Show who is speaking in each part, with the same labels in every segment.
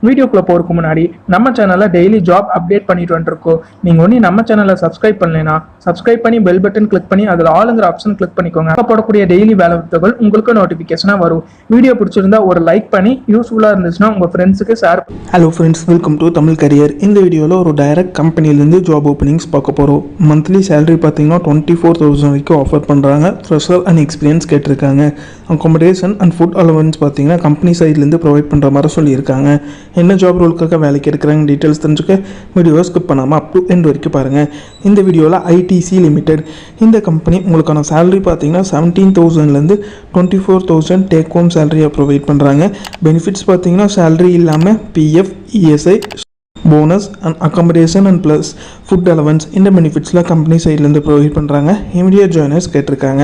Speaker 1: வீடியோக்குள்ள போறதுக்கு முன்னாடி நம்ம சேனல்ல டெய்லி ஜாப் அப்டேட் பண்ணிட்டு வந்துருக்கோம். நீங்க ஒண்ணு நம்ம சேனலை சப்ஸ்கிரைப் பண்ணலைன்னா சப்ஸ்கிரைப் பண்ணி பெல் பட்டன் கிளிக் பண்ணி அதுல ஆளுங்கிற ஆப்ஷன் கிளிக் பண்ணிக்கோங்க. அப்ப போடக்கூடிய டெய்லி வேலை வாய்ப்புகள் உங்களுக்கு நோட்டிபிகேஷனா வரும். வீடியோ பிடிச்சிருந்தா ஒரு லைக் பண்ணி யூஸ்ஃபுல்லா இருந்துச்சுன்னா உங்க ஃப்ரெண்ட்ஸுக்கு share.
Speaker 2: Hello friends, welcome to Tamil career. இந்த வீடியோவில் ஒரு டைரக்ட் கம்பெனிலேருந்து ஜாப் ஓப்பனிங்ஸ் பார்க்க போகிறோம். மந்த்லி சேலரி பார்த்தீங்கன்னா 24,000 வரைக்கும் ஆஃபர் பண்ணுறாங்க. ஃப்ரெஷர் அண்ட் எக்ஸ்பீரியன்ஸ் கேட்டிருக்காங்க. அக்காமடேஷன் அண்ட் ஃபுட் அலவன்ஸ் பார்த்தீங்கன்னா கம்பெனி சைட்லேருந்து ப்ரொவைட் பண்ணுற மாதிரி சொல்லியிருக்காங்க. என்ன ஜாப் ரோலுக்காக வேலைக்கு எடுக்கிறாங்க டீட்டெயில்ஸ் தெரிஞ்சுக்க வீடியோவை ஸ்கிப் பண்ணாமல் அப் டு எண்ட் வரைக்கும் பாருங்கள். இந்த வீடியோவில் ஐடிசி லிமிடெட் இந்த கம்பெனி உங்களுக்கான சேலரி பார்த்தீங்கன்னா 17,000லேருந்து 24,000 டேக் ஹோம் சேலரியை ப்ரொவைட் பண்ணுறாங்க. பெனிஃபிட்ஸ் பார்த்தீங்கன்னா சேலரி இல்லாமல் PF, ESI, bonus and accommodation and plus food allowance இந்த பெனிஃபிட்ஸில் கம்பெனி சைட்லேருந்து ப்ரொவைட் பண்ணுறாங்க. இமீடியட் ஜாயினர்ஸ் கேட்டிருக்காங்க.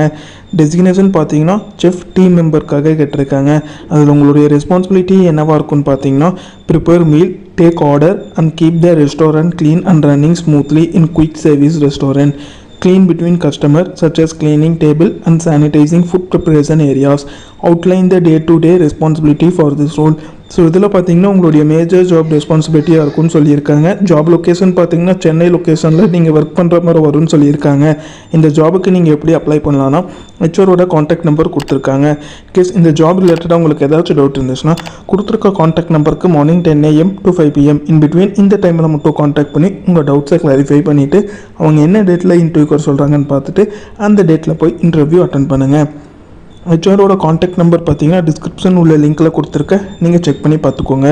Speaker 2: டெசிக்னேஷன் பார்த்தீங்கன்னா செஃப் டீம் மெம்பருக்காக கேட்டிருக்காங்க. அதில் உங்களுடைய ரெஸ்பான்சிபிலிட்டி என்னவாக இருக்குன்னு பார்த்தீங்கன்னா prepare meal, take order and keep the restaurant clean and running smoothly in quick service restaurant. Clean between customer such as cleaning table and sanitizing food preparation areas. Outline the day-to-day responsibility for this role. So இதில் பார்த்தீங்கன்னா உங்களுடைய major job ரெஸ்பான்சிபிலிட்டியாக இருக்கும்னு சொல்லியிருக்காங்க. Job location பார்த்தீங்கன்னா சென்னை லொக்கேஷனில் நீங்கள் work பண்ணுற மாதிரி வரும்னு சொல்லியிருக்காங்க. இந்த ஜாபுக்கு நீங்கள் எப்படி அப்ளை பண்ணலான்னா ஹெச்ஆரோட காண்டாக்ட் நம்பர் கொடுத்துருக்காங்க. கேஸ் இந்த ஜாப் ரிலேட்டடாக உங்களுக்கு ஏதாச்சும் டவுட் இருந்துச்சுன்னா கொடுத்துருக்க காண்டாக்ட் நம்பருக்கு morning 10 AM to 5 PM in between இந்த டைமில் மட்டும் காண்டாக்ட் பண்ணி உங்கள் டவுட்ஸை கிளாரிஃபை பண்ணிவிட்டு அவங்க என்ன டேட்டில் இன்டர்வியூக்கு சொல்கிறாங்கன்னு பார்த்துட்டு அந்த டேட்டில் போய் இன்டர்வியூ அட்டன் பண்ணுங்கள். ஹெச்ஆரோட காண்டாக்ட் நம்பர் பார்த்தீங்கன்னா டிஸ்கிரிப்ஷன் உள்ள லிங்க்கில் கொடுத்துருக்க, நீங்கள் செக் பண்ணி பார்த்துக்கோங்க.